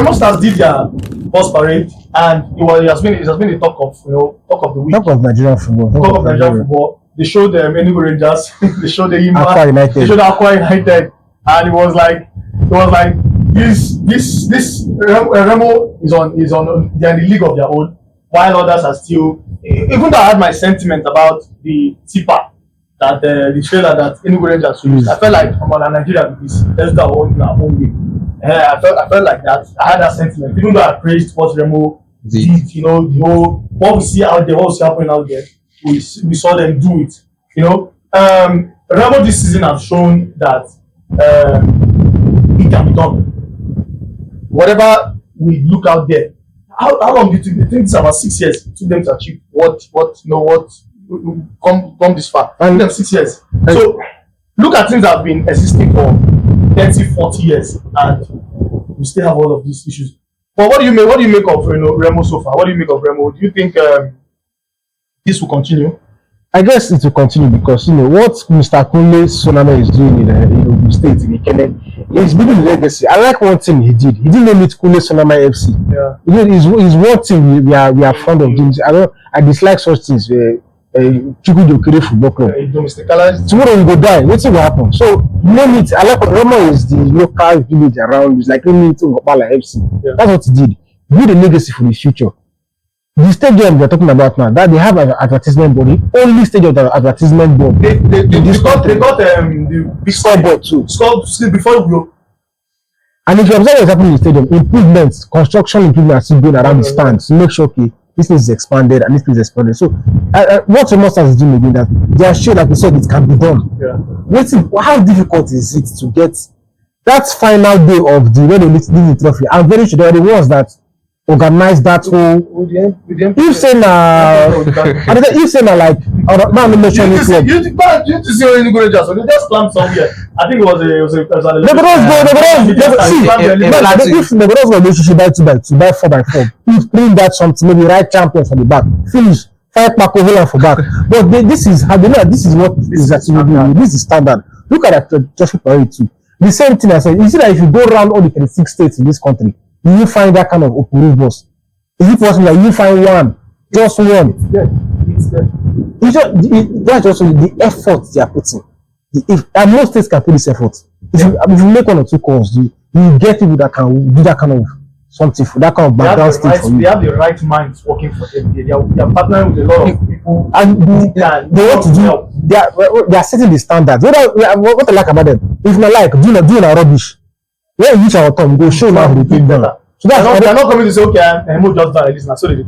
Remo Stars did their bus parade, and it has been the talk of talk of the week. Talk of Nigerian football. Talk of Nigerian football. They showed the Enugu Rangers. They showed the Aqua United. They showed Aqua United, and it was like this Remo is on they're in the league of their own, while others are still. Even though I had my sentiment about the tipper that the trailer that Enugu Rangers used, I felt like I'm on Nigeria with this. Let's do our own way. I felt like that. I had that sentiment, even though I praised what Remo did. The whole what we see out there, what we see happening out there. We saw them do it. Remo this season have shown that it can be done. Whatever we look out there, how long did it think it's about 6 years it took them to achieve what come this far? It took them 6 years. So look at things that have been existing for 30-40 years, and we still have all of these issues. But what do you make of Remo so far? What do you make of Remo? Do you think this will continue? I guess it will continue because what Mr. Kunle Soname is doing in the state in Ikene, he's building legacy. I like one thing he did. He didn't name it Kunle Soname FC. Yeah. It's one thing we are fond of doing. I dislike such things. Chikudu Okere Football Club. Tomorrow we go die. What's will happen? So name it. I like Remo is the local village around. It's like naming it Ngopala FC. Yeah. That's what he did. Build a legacy for the future. The stadium we're talking about now, that they have an advertisement board, the only stadium of the advertisement board. They got the big scoreboard too. Before you. And if you observe what's happening in the stadium, improvements, construction improvements are still going around the stands to make sure this place is expanded and this place is expanded. So what Remo Stars is doing again, that they are sure, like we said, it can be done. Yeah. How difficult is it to get that final day of when they lift the trophy? I'm very sure they are the ones that organize that whole. If say like man mention it club. You to see any good Rangers, so they just climb somewhere. I think it was a if Negroes go relationship by 2x2 by 4x4, please bring that something, maybe right champion for the back, finish 5 back over for back. But this is how they know this is what is achievable. This is standard. Look at that trophy parade too. The same thing I said. You see that if you go around all the 36 states in this country, you find that kind of approved boss. Is it possible that you find one, just one? It's there. That's also the effort they are putting. And most states can put this effort. If you make 1 or 2 calls, you get people that can do that kind of something for that kind of background state for you. They have the right minds working for them. They are partnering with a lot of people, and they want to do. They are setting the standards. What I like about them, if not like doing a rubbish. When you reach our turn, go show now who they take down. So they're not coming to say, okay, I'm just done this now, so they do.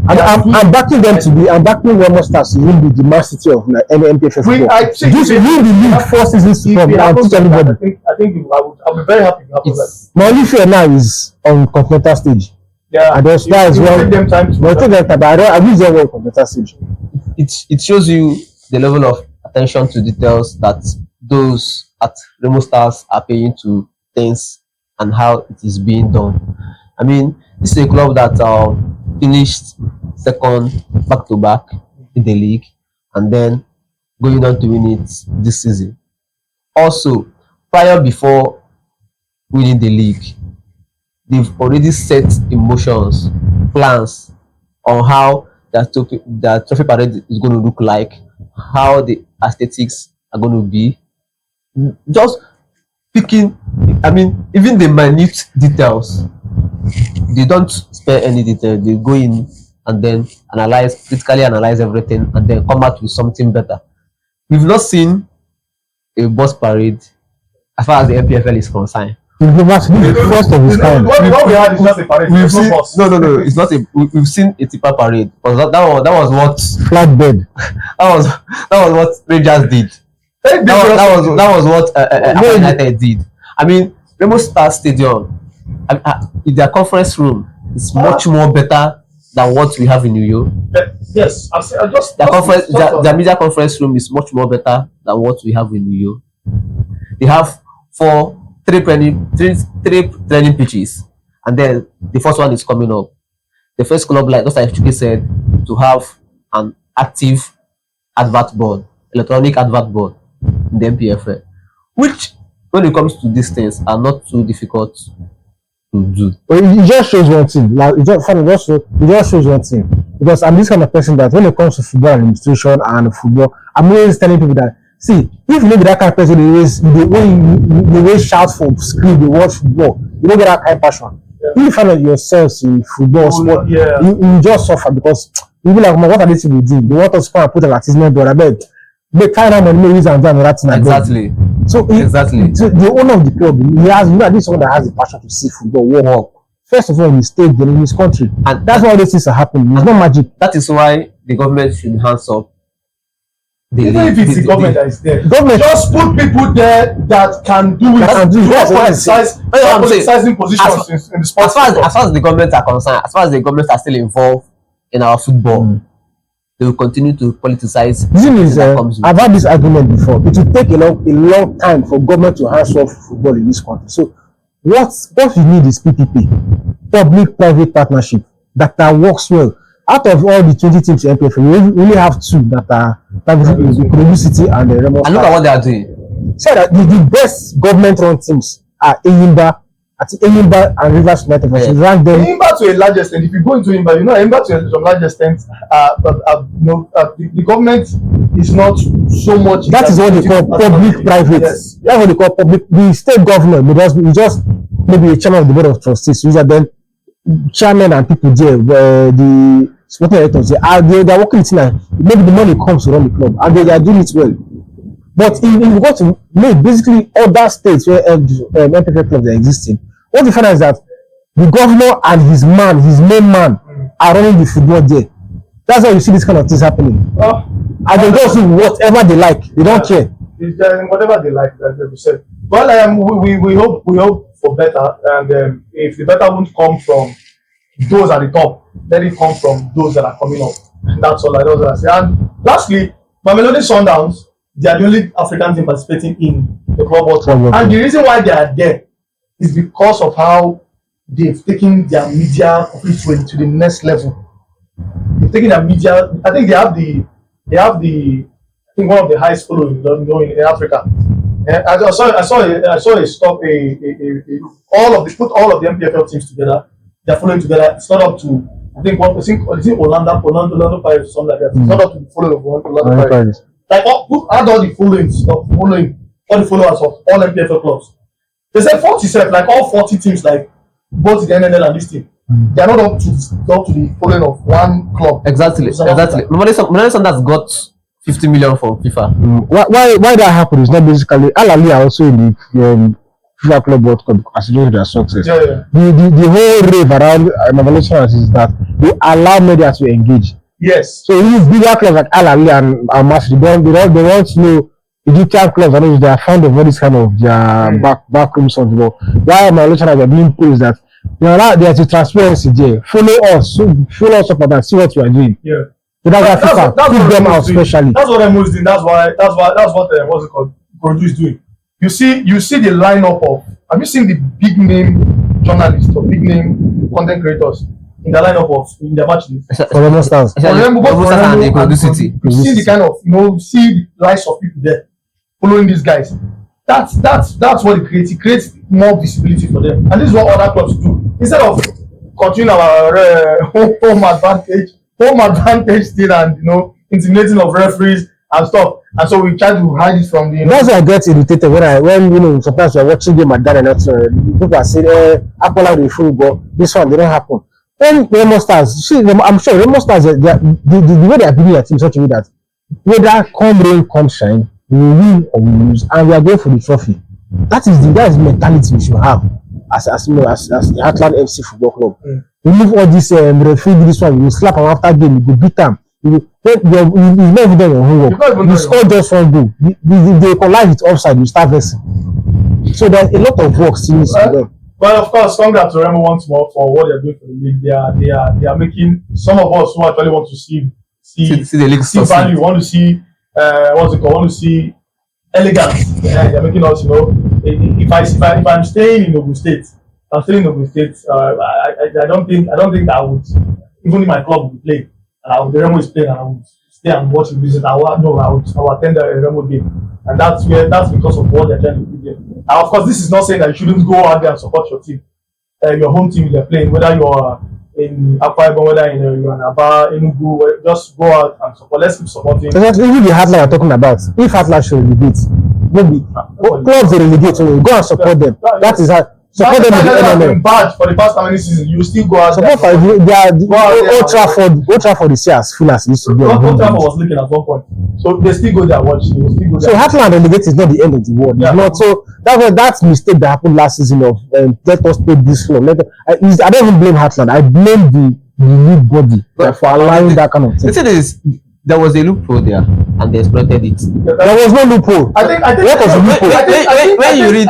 I'm backing them to be. I'm backing Remo Stars to win the Man City of NPFL football. Just win the league 4 seasons to come and teach everybody. I think I'll be very happy if it happens. That. My only fear now is on continental stage. Yeah, and that is well. Take them time to. But take them time. But I use them well continental stage. It shows you the level of attention to details that those at Remo Stars are paying to things and how it is being done. I mean, this is a club that finished second back-to-back in the league and then going on to win it this season. Also, before winning the league, they've already set in motions, plans on how that trophy parade is going to look like, how the aesthetics are going to be. Just picking, even the minute details, they don't spare any detail. They go in and then critically analyze everything and then come out with something better. We've not seen a bus parade as far as the MPFL is concerned. First of its kind. What we had is just a parade. No, it's not we've seen a tipper parade. That was what flatbed. that was what Rangers did. That was what United did. I mean, Remo Stars Stadium, in their conference room, is much more better than what we have in New York. Yes, their media conference room is much more better than what we have in New York. They have three training pitches, and then the first one is coming up. The first club, like Chuki said, to have an active electronic advert board in the MPFL, which when it comes to these things are not too difficult to do. But it just shows one thing. Like it just shows one thing. Because I'm this kind of person that when it comes to football administration and football, I'm always telling people that see, if maybe that kind of person they always shout for screen, they watch football, you don't get that kind of passion. Yeah. If you find out yourselves in football sport, you just suffer because you be like, what are these people doing? They want us to come and put an advertisement, but I bet they kind of money use and that thing. Exactly. So the owner of the club, he has, this someone that has a passion to see football work. First of all, in his state, then in his country, and that's why all these things are happening. It's not magic. That is why the government should hands up. Even if it's the government that is there, government just put people there that can do it. Politicizing positions in the sports. As far as the government are concerned, as far as the government are still involved in our football, they will continue to politicize. The thing is, I've had this argument before. It will take a long time for government to hands off football in this country. So, what we need is PPP, public-private partnership that works well. Out of all the 20 teams in MPFL, we only have 2 that are Kogi City and Remo Stars. And look at what they are doing. So that the best government-run teams are Enyimba and Rivers United. Rank them. Enyimba to a large extent. If you go into Enyimba, Enyimba to a large extent, the government is not so much. That is what they call public-private. Yes. That's what they call public. The state government, because we just maybe a chairman of the board of trustees, which are then chairman and people there, the sporting directors, they are working it now. Maybe the money comes to run the club, and they are doing it well. But if you go to basically other states where MPFL clubs are existing, what you find out is that the governor and his main man, are running the football there. That's why you see this kind of things happening. And they just do whatever they like. They don't care. Whatever they like, like you said. Well, we hope for better, and if the better won't come from those at the top, let it come from those that are coming up. That's all I say. And lastly, Mamelodi Sundowns, they are the only African team participating in the Club World Cup. And the reason why they are there is because of how they've taken their media coverage to the next level. They've taken their media. I think they have one of the highest following in Africa. I saw a stop all of the MPFL teams together. They're following together. It's not up to is it Orlando Pirates or something like that. It's not up to the following of Orlando Pirates. Like add all the followers of all MPFL clubs. They said 40 like all 40 teams, like both the NNL and this team. They are not up to the following of one club. Exactly. Mamelodi Sundowns got 50 million from FIFA. Why that happened is not basically Al Ahly are also in the FIFA Club World Cup considering their success. Yeah. The whole rave around Mamelodi Sundowns is that they allow media to engage. Yes. So these bigger clubs like Al Ahly and Al Masry, they want to know Egyptian clubs. I know they are fond of all this kind of their backroom songs. Why Mamelodi Sundowns are being praised that there's a transparency there. Follow us up and see what we are doing. Yeah. So that's keep them out especially. That's what I'm doing. That's what what's it called? Produce doing. You see the lineup of. Have you seen the big name journalists or big name content creators in the lineup in their match list? For Remo Stars. And the Kogi City. You see the kind of see the likes of people there following these guys. That's what it creates. It creates more visibility for them, and this is what other clubs do. Instead of continuing our home advantage still, and intimidating of referees and stuff, and so we try to hide it from the. That's why I get irritated when sometimes we're watching game at that and that's people are saying Apollo the football, this one didn't happen. When Remo Stars, I'm sure Remo Stars, the way they are building their team such a way that whether come rain come shine, we win or we lose, and we are going for the trophy. That is the mentality we should have as the Heartland FC Football Club. Remove all this referee this one, you slap them after game, you go beat them. You've not even done your homework. You score just one goal. They collide it offside, you start versing. So there's a lot of work still needs to be done. Well, of course, congrats to Remo once more for what they're doing for the league. They are making some of us who actually want to see the league value, want to see want to see elegance. They're making us, if I'm staying in Ogun State, I don't think I would, even if my club would play, and the Remo is playing, and I would stay and watch the visit. I would attend the Remo game, and that's because of what they're trying to do there. And of course, this is not saying that you shouldn't go out there and support your team. your home team you're playing, whether you're in Akwa Ibom, whether you're in Aba, Enugu, just go out and support. Let's keep supporting. Exactly, even the Heartland we're talking about. If Heartland should relegate, maybe clubs they relegate, so go and support them. That is how. Support them with the NNL. Bad for the past how many seasons? You still go out. Support for Old Trafford is as full as it used to be. Old Trafford was leaking at one point, so they still go there watch. They will still go there. So Heartland relegate is not the end of the world. Yeah. It's not so. That mistake that happened last season of let us take this floor. I don't even blame Heartland. I blame the league body for allowing that kind of thing. The thing is, there was a loophole there, and they exploited it. There was no loophole. I think what was the loophole? When you read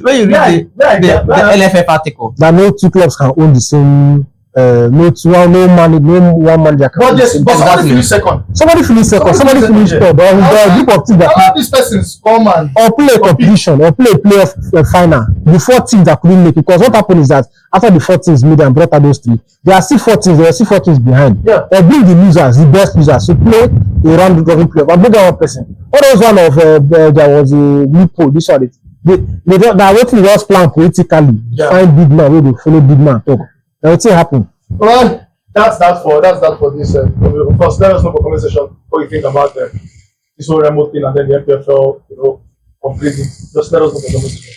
the LFF article, that no two clubs can own the same. No one manager can. But somebody finished second. Somebody finished second. Somebody finished third. There are a group of teams that. All these persons come and or play a competition or play a playoff final. The 4 teams that couldn't make it, because what happened is that after the 4 teams made and brought out those 3, there are still 4 teams. There are still 4 teams behind. Yeah. Or bring the losers, the best losers, to play a round robin playoff. And bring one person. What was one of there was a loophole. This one, they are waiting just plan politically. Yeah. Find big man, where they follow big man talk. Now what's happen? well, that's that for this. Of course, let us know for conversation what you think about this whole remote thing and then the MPFL, completely. Just let us know for conversation.